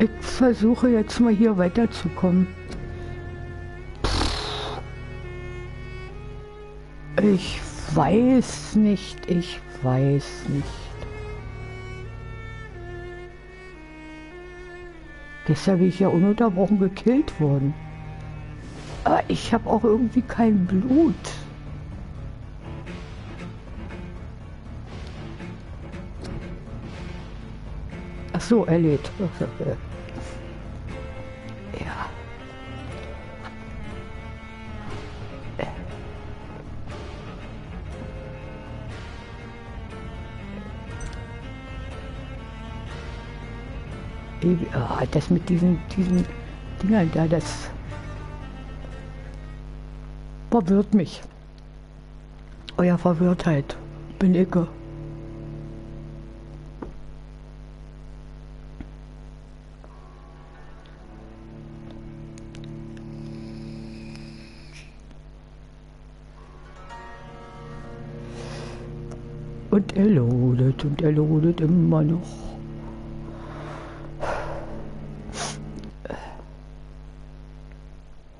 Ich versuche jetzt mal hier weiterzukommen. Ich weiß nicht, ich weiß nicht. Gestern bin ich ja ununterbrochen gekillt worden. Aber ich habe auch irgendwie kein Blut. Ach so, erledigt. Ja. Das mit diesen Dingern da, das verwirrt mich. Euer Verwirrtheit bin ich. Und er loadet immer noch.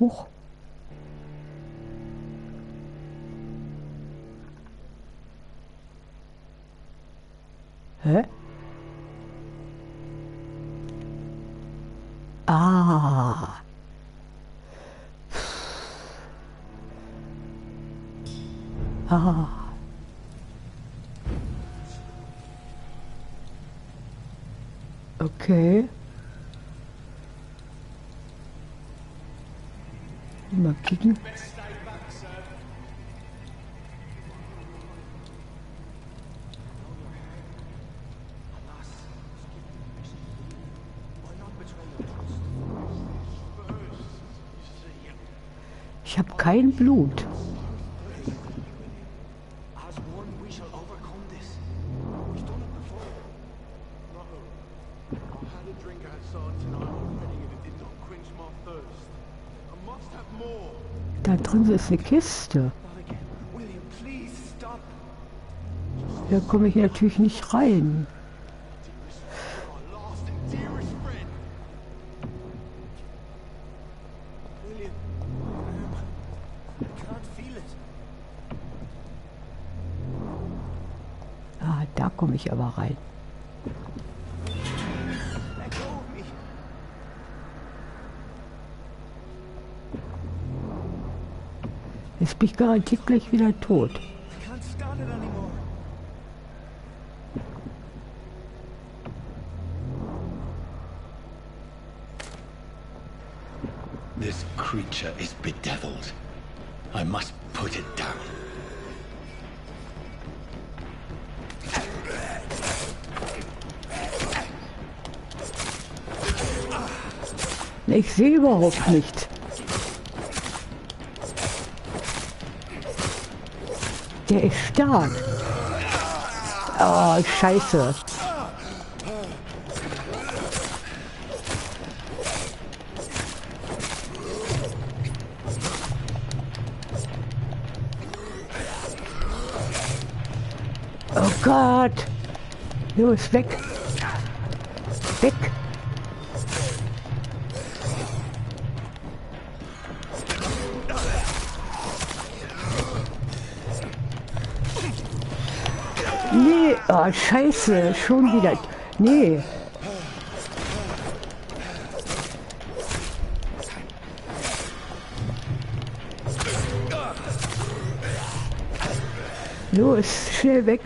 Hoch. Hä? Ah. Ah. Okay. Mal kicken. Ich habe kein Blut. Da drin ist eine Kiste. Da komme ich natürlich nicht rein. Ah, da komme ich aber rein. Jetzt bin ich garantiert gleich wieder tot. This creature is bedeviled. I must put it down. Ich sehe überhaupt nichts. Der ist stark. Oh, scheiße. Oh Gott. Los, weg. Weg. Nee, oh, scheiße, schon wieder. Nee. Los, schnell weg.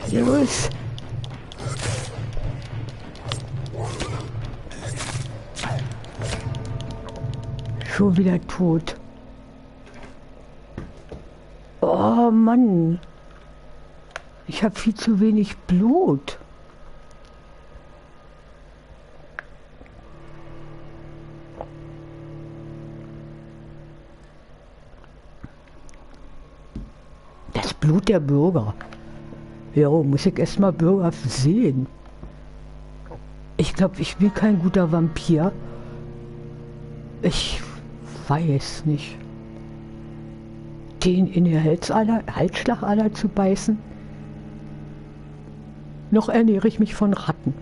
Los. Schon wieder tot. Oh Mann. Ich habe viel zu wenig Blut. Das Blut der Bürger. Ja, muss ich erstmal Bürger sehen. Ich glaube, ich bin kein guter Vampir. Ich weiß nicht. Den in die Halsschlagader zu beißen. Noch ernähre ich mich von Ratten.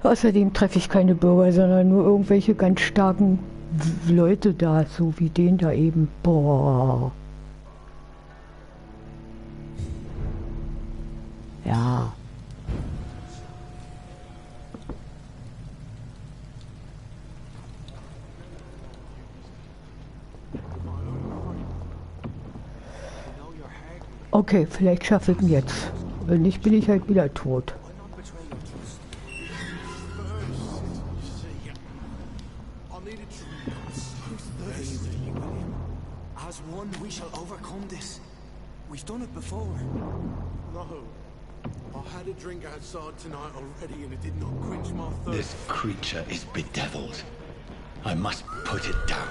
Außerdem treffe ich keine Bürger, sondern nur irgendwelche ganz starken Leute da, so wie den da eben. Boah. Ja. Okay, vielleicht schaffe ich ihn jetzt. Wenn nicht, bin ich halt wieder tot. As one, we shall overcome this. We've done it before. No. I had a drink outside tonight already and it did not quench my thirst. This creature is bedeviled. I must put it down.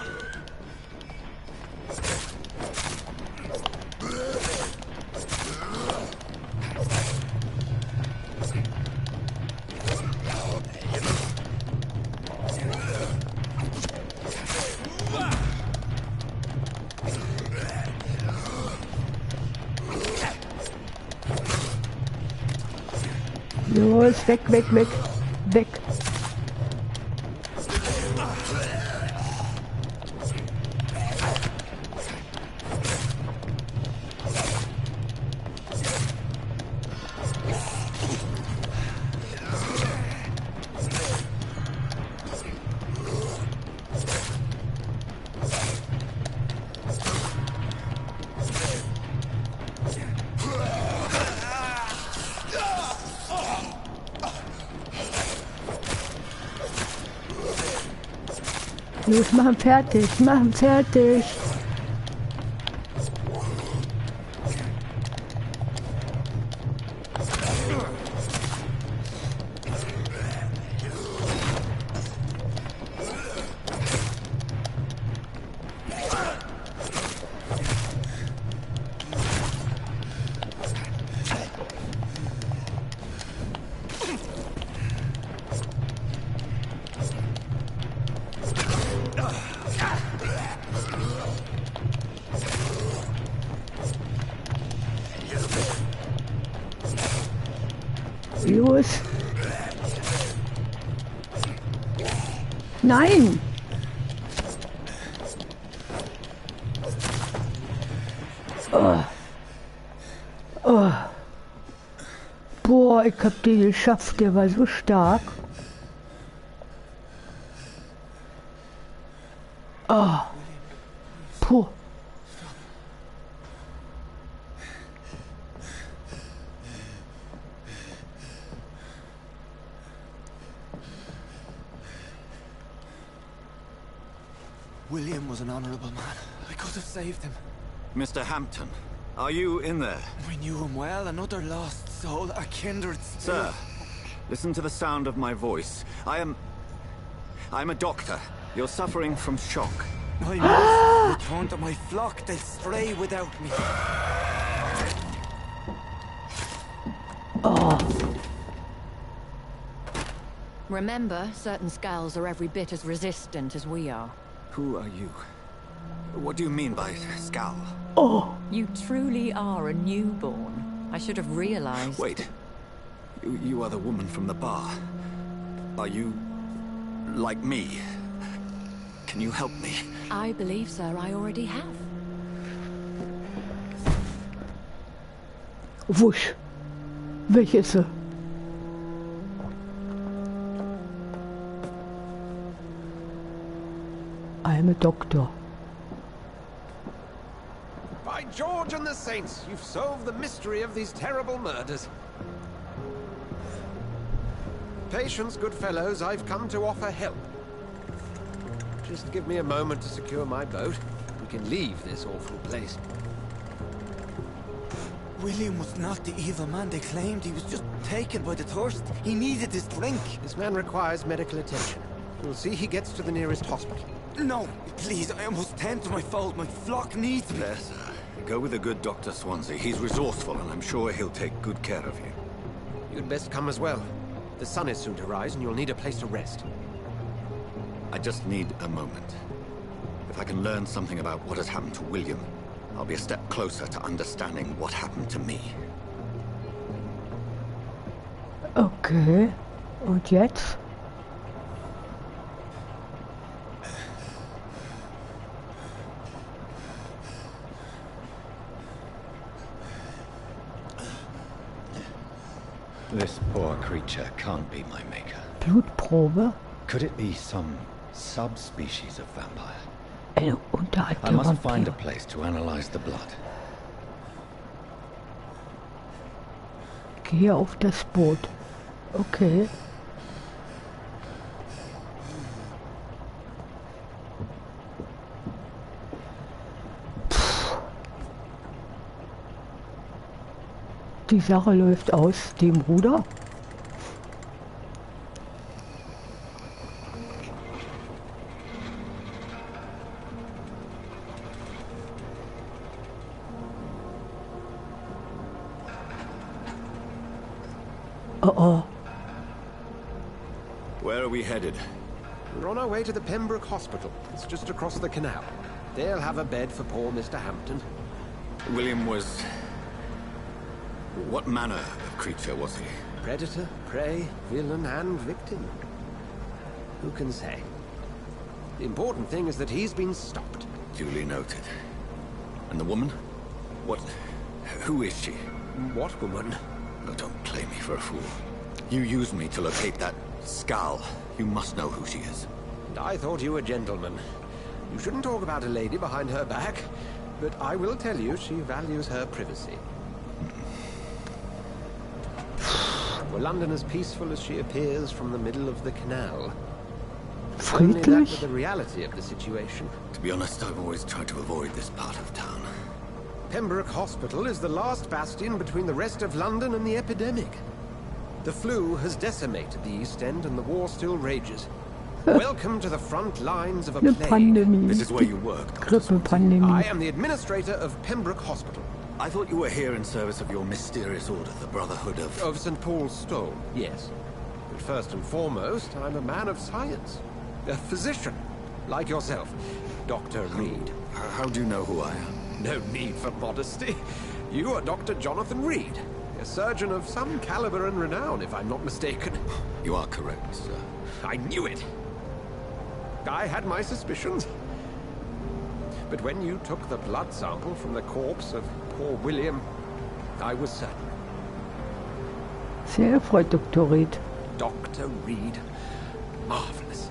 Los, weg, weg, weg, weg. Los, machen fertig, machen fertig. Los. Nein. Oh. Oh. Boah, ich hab den geschafft, der war so stark. Oh. Puh. William was an honorable man. I could have saved him. Mr. Hampton, are you in there? We knew him well, another lost soul, a kindred spirit. Sir, listen to the sound of my voice. I'm a doctor. You're suffering from shock. I must return to my flock. They'll stray without me. Oh. Remember, certain skulls are every bit as resistant as we are. Who are you? What do you mean by scowl? Oh. You truly are a newborn. I should have realized. Wait. You are the woman from the bar. Are you like me? Can you help me? I believe, sir, I already have. Wusch. Welche ist sie? I'm a doctor. By George and the Saints, you've solved the mystery of these terrible murders. Patience, good fellows, I've come to offer help. Just give me a moment to secure my boat. We can leave this awful place. William was not the evil man they claimed. He was just taken by the thirst. He needed this drink. This man requires medical attention. You'll see he gets to the nearest hospital. No, please, I almost tend to my fault. My flock needs me. There, sir. Go with the good Dr. Swansea. He's resourceful, and I'm sure he'll take good care of you. You'd best come as well. The sun is soon to rise, and you'll need a place to rest. I just need a moment. If I can learn something about what has happened to William, I'll be a step closer to understanding what happened to me. Okay. Und jetzt? This poor creature can't be my maker. Blutprobe? Could it be some subspecies of vampire? Eine I unterhalb must der find a Vampire. place to analyze the blood. Gehe auf das Boot. Okay. Die Sache läuft aus dem Ruder. Oh oh. Where are we headed? We're on our way to the Pembroke Hospital. It's just across the canal. They'll have a bed for poor Mr. Hampton. William was... What manner of creature was he? Predator, prey, villain, and victim. Who can say? The important thing is that he's been stopped. Duly noted. And the woman? What... Who is she? What woman? Oh, don't play me for a fool. You used me to locate that skull. You must know who she is. And I thought you a gentleman. You shouldn't talk about a lady behind her back, but I will tell you she values her privacy. Were London as peaceful as she appears from the middle of the canal? Only that with the reality of the situation. To be honest, I've always tried to avoid this part of town. Pembroke Hospital is the last bastion between the rest of London and the epidemic. The flu has decimated the East End and the war still rages. Welcome to the front lines of a Eine plague. Pandemie. This is where you work, Dr. I Grippepandemie. am the administrator of Pembroke Hospital. I thought you were here in service of your mysterious order, the Brotherhood of... Of St. Paul's Stone, yes. But first and foremost, I'm a man of science. A physician, like yourself, Dr. Reed. How do you know who I am? No need for modesty. You are Dr. Jonathan Reed, a surgeon of some caliber and renown, if I'm not mistaken. You are correct, sir. I knew it. I had my suspicions. But when you took the blood sample from the corpse of poor William, I was certain. Sehr erfreut, Dr. Reed. Dr. Reed. Marvelous.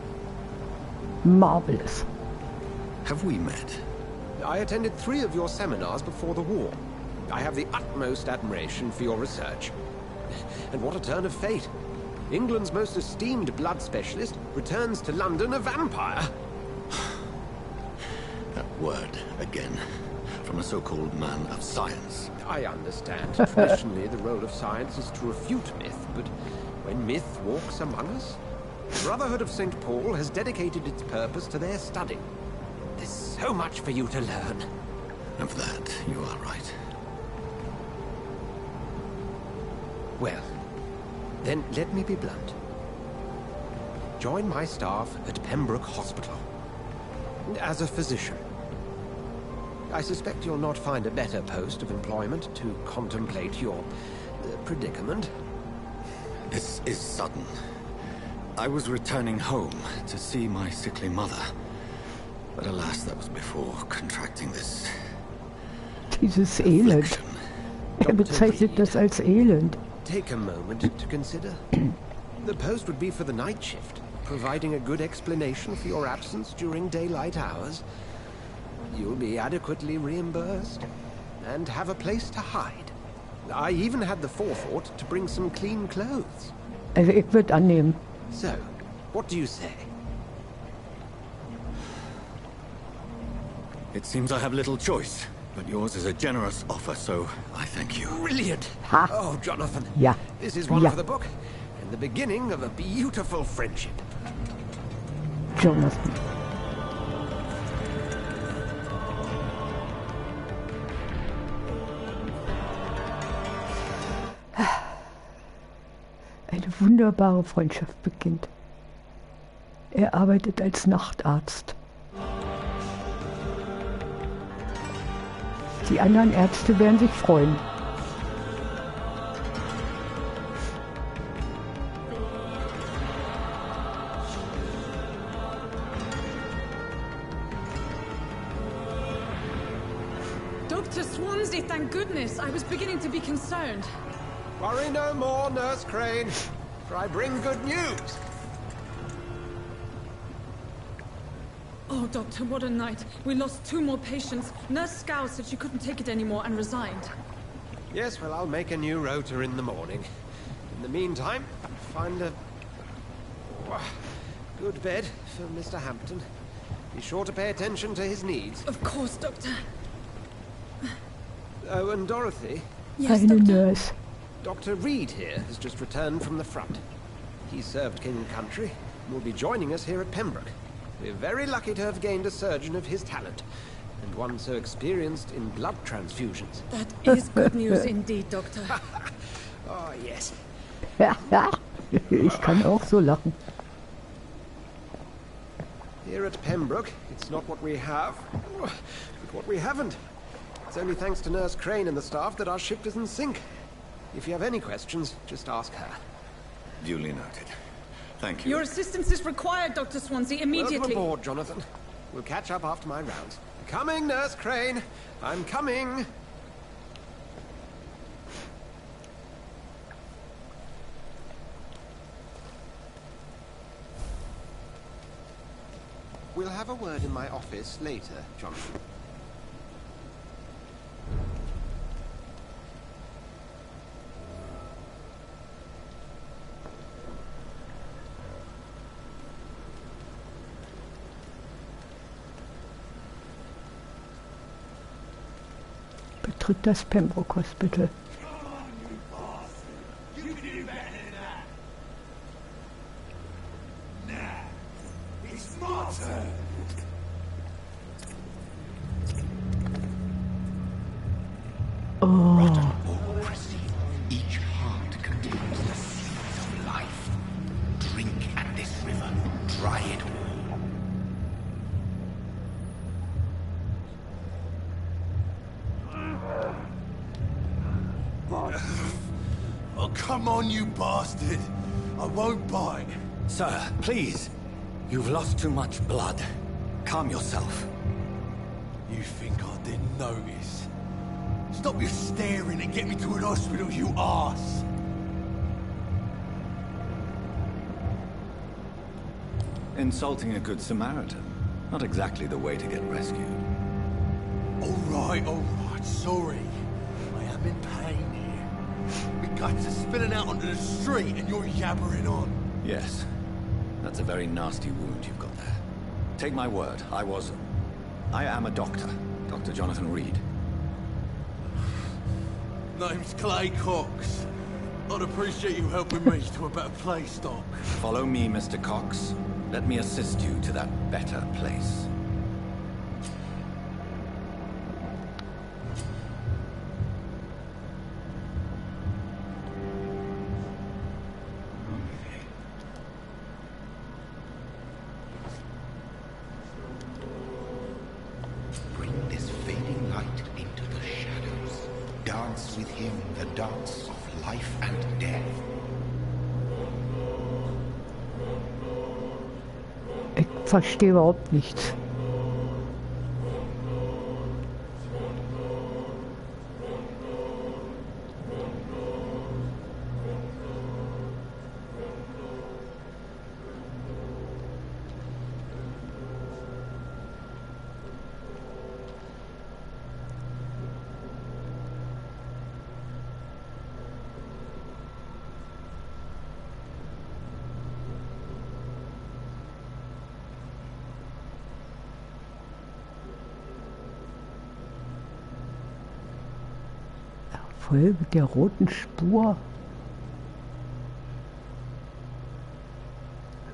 Marvelous. Have we met? I attended 3 of your seminars before the war. I have the utmost admiration for your research. And what a turn of fate. England's most esteemed blood specialist returns to London a vampire. That word, again. From a so-called man of science. I understand. Traditionally, the role of science is to refute myth, but when myth walks among us, the Brotherhood of St. Paul has dedicated its purpose to their study. There's so much for you to learn. Of that, you are right. Well, then let me be blunt. Join my staff at Pembroke Hospital. As a physician. I suspect you'll not find a better post of employment to contemplate your predicament. This is sudden. I was returning home to see my sickly mother. But alas, that was before contracting this... Dieses Elend. affliction. Bezeichnet das als Elend. Take a moment to consider. The post would be for the night shift, providing a good explanation for your absence during daylight hours. You'll be adequately reimbursed and have a place to hide. I even had the forethought to bring some clean clothes. Also ich würde annehmen. So, what do you say? It seems I have little choice, but yours is a generous offer, so I thank you. Brilliant! Ha. Oh, Jonathan. Ja. This is one Ja. for the book, and the beginning of a beautiful friendship. Jonathan. wunderbare Freundschaft beginnt. Er arbeitet als Nachtarzt. Die anderen Ärzte werden sich freuen. Dr. Swansea, thank goodness. I was beginning to be concerned. Worry no more, Nurse Crane, for I bring good news. Oh, Doctor, what a night. We lost 2 more patients. Nurse Scow said she couldn't take it anymore and resigned. Yes, well, I'll make a new rota in the morning. In the meantime, find a good bed for Mr. Hampton. Be sure to pay attention to his needs. Of course, Doctor. Oh, and Dorothy? Yes, Eine Doctor. Nurse. Dr. Reed here has just returned from the front. He served King and Country and will be joining us here at Pembroke. We're very lucky to have gained a surgeon of his talent, and one so experienced in blood transfusions. That is good news indeed, Doctor. Oh, yes. Ich kann auch so lachen. Here at Pembroke, it's not what we have, but what we haven't. It's only thanks to Nurse Crane and the staff that our ship doesn't sink. If you have any questions, just ask her. Duly noted. Thank you. Your assistance is required, Dr. Swansea, immediately. Welcome aboard, Jonathan. We'll catch up after my rounds. Coming, Nurse Crane. I'm coming. We'll have a word in my office later, Jonathan. Betritt das Pembroke Hospital. All proceed. Each heart contains the seeds of life. Drink at this river. Dry it all. Oh, come on, you bastard. I won't bite. Sir, please. You've lost too much blood. Calm yourself. You think I didn't notice? Stop your staring and get me to an hospital, you arse. Insulting a good Samaritan. Not exactly the way to get rescued. All right, sorry. I am in pain here. My guts are spilling out onto the street and you're yabbering on. Yes. That's a very nasty wound you've got there. Take my word, I am a doctor. Dr. Jonathan Reed. Name's Clay Cox. I'd appreciate you helping me to a better place, Doc. Follow me, Mr. Cox. Let me assist you to that better place. Bring this fading light into the shadows. Dance with him the dance of life and death. Ich verstehe überhaupt nichts. Folge der roten Spur.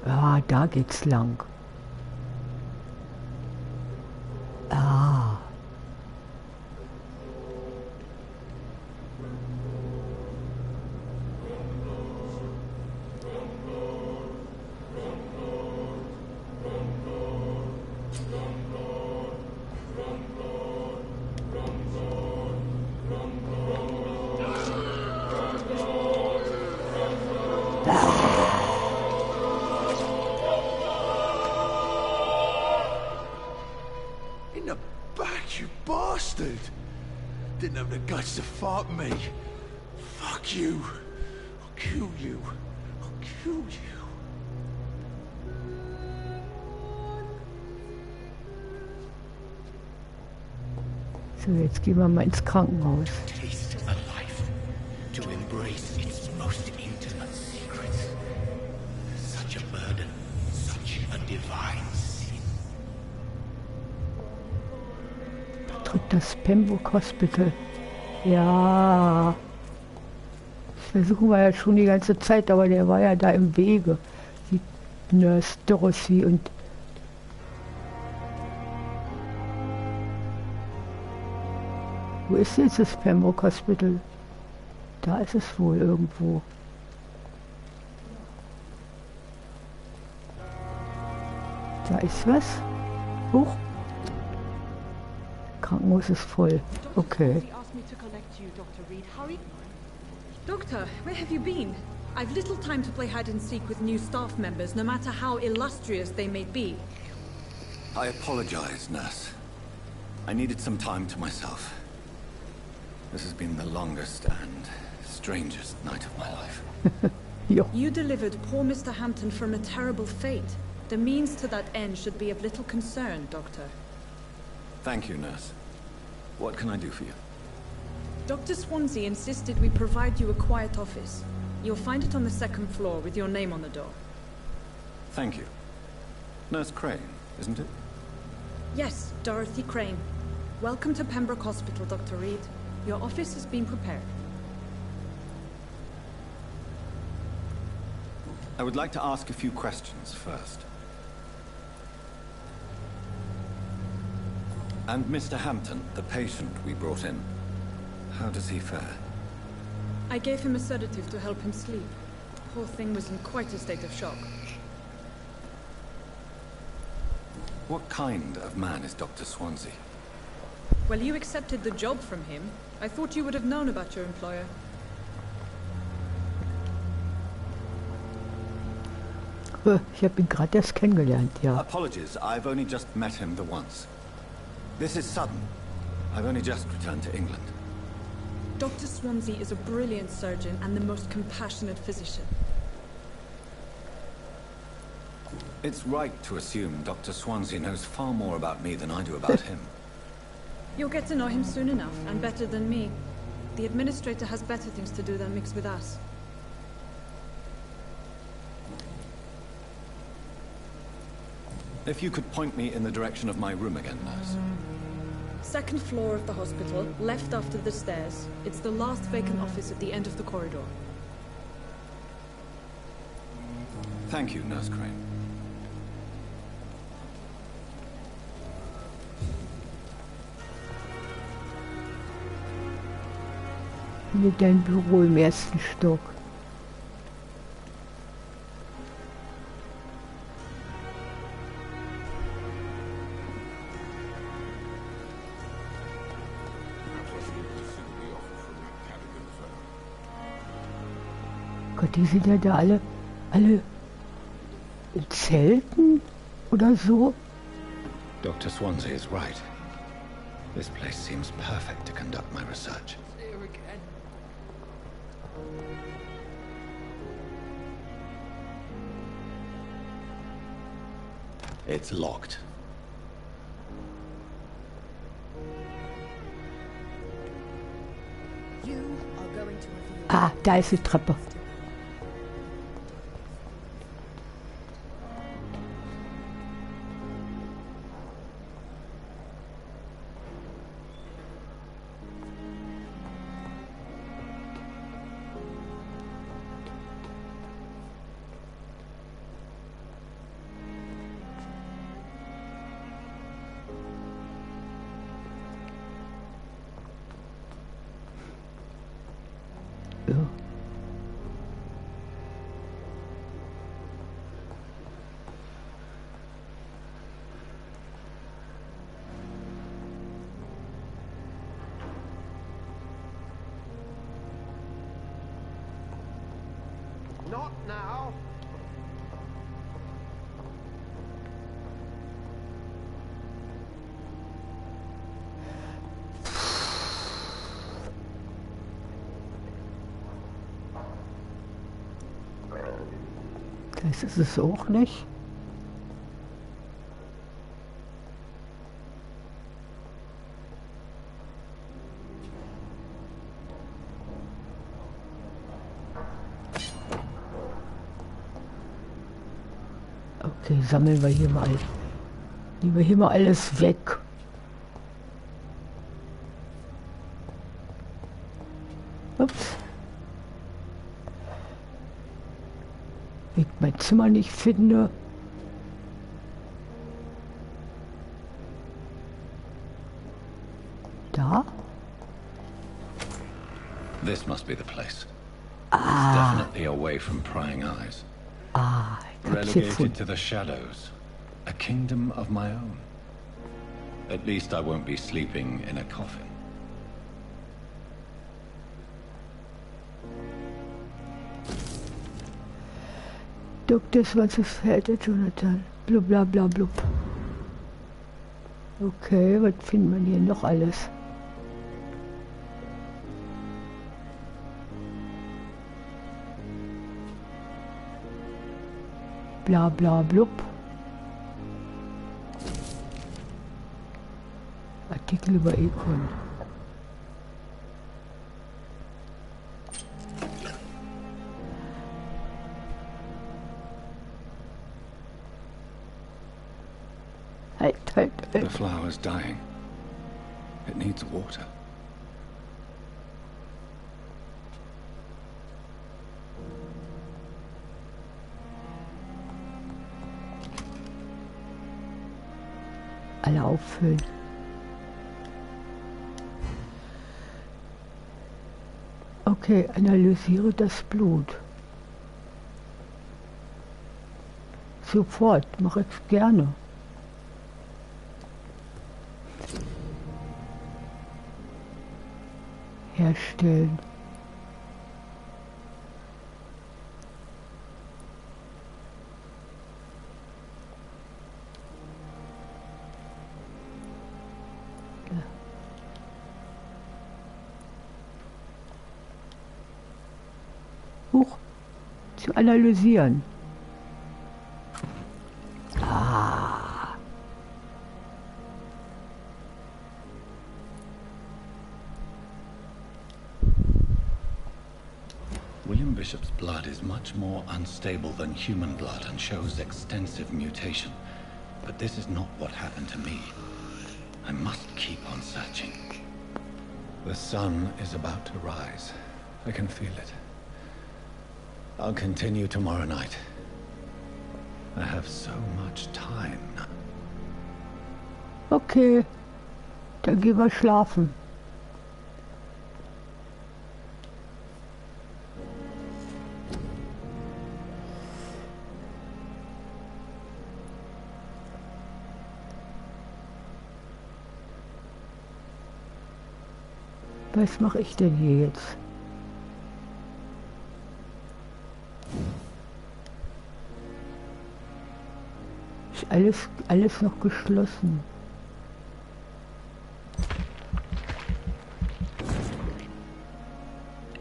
Ah, da geht's lang. Ah. In the back, you bastard! Didn't have the guts to fart me. Fuck you. I'll kill you. I'll kill you. So, jetzt gehen wir mal ins Krankenhaus. Taste a life, to embrace its most intimate secrets. Such a burden, such a divine sin. Betrieb das Pembroke Hospital. Ja. Das versuchen wir ja schon die ganze Zeit, aber der war ja da im Wege. Die Nurse Dorothy und wo ist jetzt das Pembroke Hospital? Da ist es wohl irgendwo. Da ist was. Huch. Krankenhaus ist voll. Okay. Doctor, where have you been? I've little time to play hide and seek with new staff members, no matter how illustrious they may be. I apologize, nurse. I needed some time to myself. This has been the longest and strangest night of my life. You delivered poor Mr. Hampton from a terrible fate. The means to that end should be of little concern, Doctor. Thank you, nurse. What can I do for you? Dr. Swansea insisted we provide you a quiet office. You'll find it on the second floor with your name on the door. Thank you. Nurse Crane, isn't it? Yes, Dorothy Crane. Welcome to Pembroke Hospital, Dr. Reed. Your office has been prepared. I would like to ask a few questions first. And Mr. Hampton, the patient we brought in, how does he fare? I gave him a sedative to help him sleep. The poor thing was in quite a state of shock. What kind of man is Dr. Swansea? Well, you accepted the job from him. I thought you would have known about your employer. Ich habe ihn gerade erst kennengelernt, ja. Apologies, I've only just met him the once. This is sudden. I've only just returned to England. Dr. Swansea is a brilliant surgeon and the most compassionate physician. It's right to assume Dr. Swansea knows far more about me than I do about him. You'll get to know him soon enough, and better than me. The administrator has better things to do than mix with us. If you could point me in the direction of my room again, nurse. Second floor of the hospital, left after the stairs. It's the last vacant office at the end of the corridor. Thank you, Nurse Crane. Mit deinem Büro im ersten Stock. Gott, die sind ja da alle in Zelten oder so. Dr. Swansea is right. This place seems perfect to conduct my research. It's locked. Ah, da ist die Treppe. Ja. Not now. Das ist es auch nicht. Okay, sammeln wir hier mal. Nehmen wir hier mal alles weg. Ups. Wenn ich mein Zimmer nicht finde. Da? This must be the place. It's definitely away from prying eyes. Ah, ich hab's Relegated gefunden. to the shadows. A kingdom of my own. At least I won't be sleeping in a coffin. Das, was es fällt, Jonathan. Blub, bla, bla, blub. Okay, was findet man hier noch alles? Bla, bla, blub. Artikel über Econ. The flower's dying. It needs water. Alle auffüllen. Okay, analysiere das Blut. Sofort, mache ich gerne. Herstellen. Huch, zu analysieren. William Bishop's blood is much more unstable than human blood and shows extensive mutation. But this is not what happened to me. I must keep on searching. The sun is about to rise. I can feel it. I'll continue tomorrow night. I have so much time now. Okay, dann gehen wir schlafen. Was mache ich denn hier jetzt? Ist alles noch geschlossen.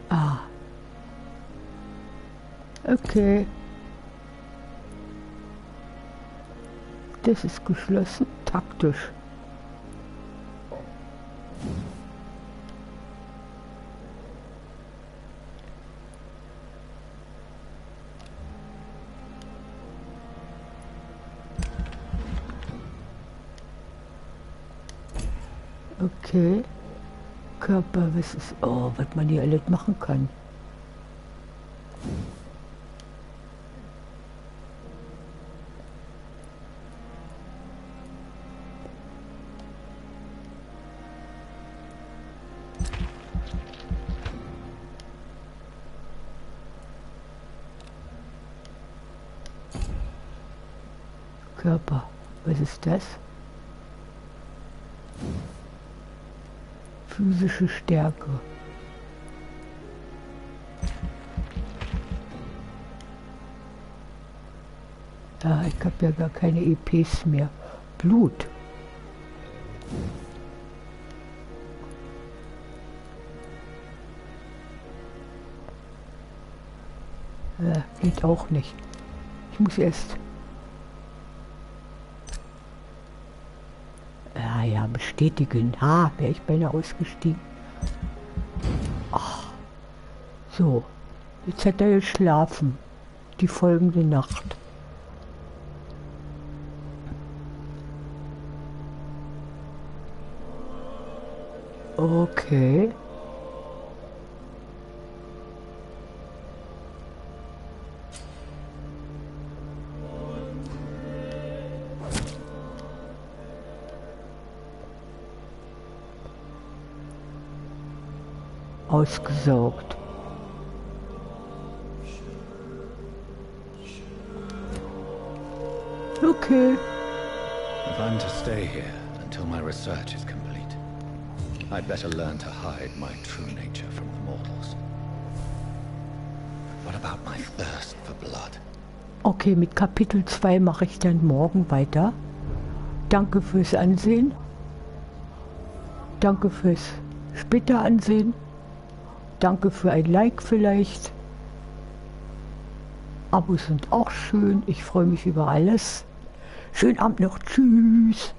Ah. Okay. Das ist geschlossen, taktisch. Okay. Körper, was ist... Oh, was man hier alles machen kann. Körper, was ist das? Physische Stärke. Ja, ich habe ja gar keine EPs mehr. Blut. Ja, geht auch nicht. Ich muss erst... Ja, bestätigen. Wäre ich beinahe ausgestiegen. Ach. So. Jetzt hat er geschlafen. Die folgende Nacht. Okay. Ausgesaugt. Okay. If I'm to stay here until my research is complete, I'd better learn to hide my true nature from the mortals. What about my thirst for blood? Okay, mit Kapitel 2 mache ich dann morgen weiter. Danke fürs Ansehen. Danke fürs später Ansehen. Danke für ein Like vielleicht. Abos sind auch schön. Ich freue mich über alles. Schönen Abend noch. Tschüss.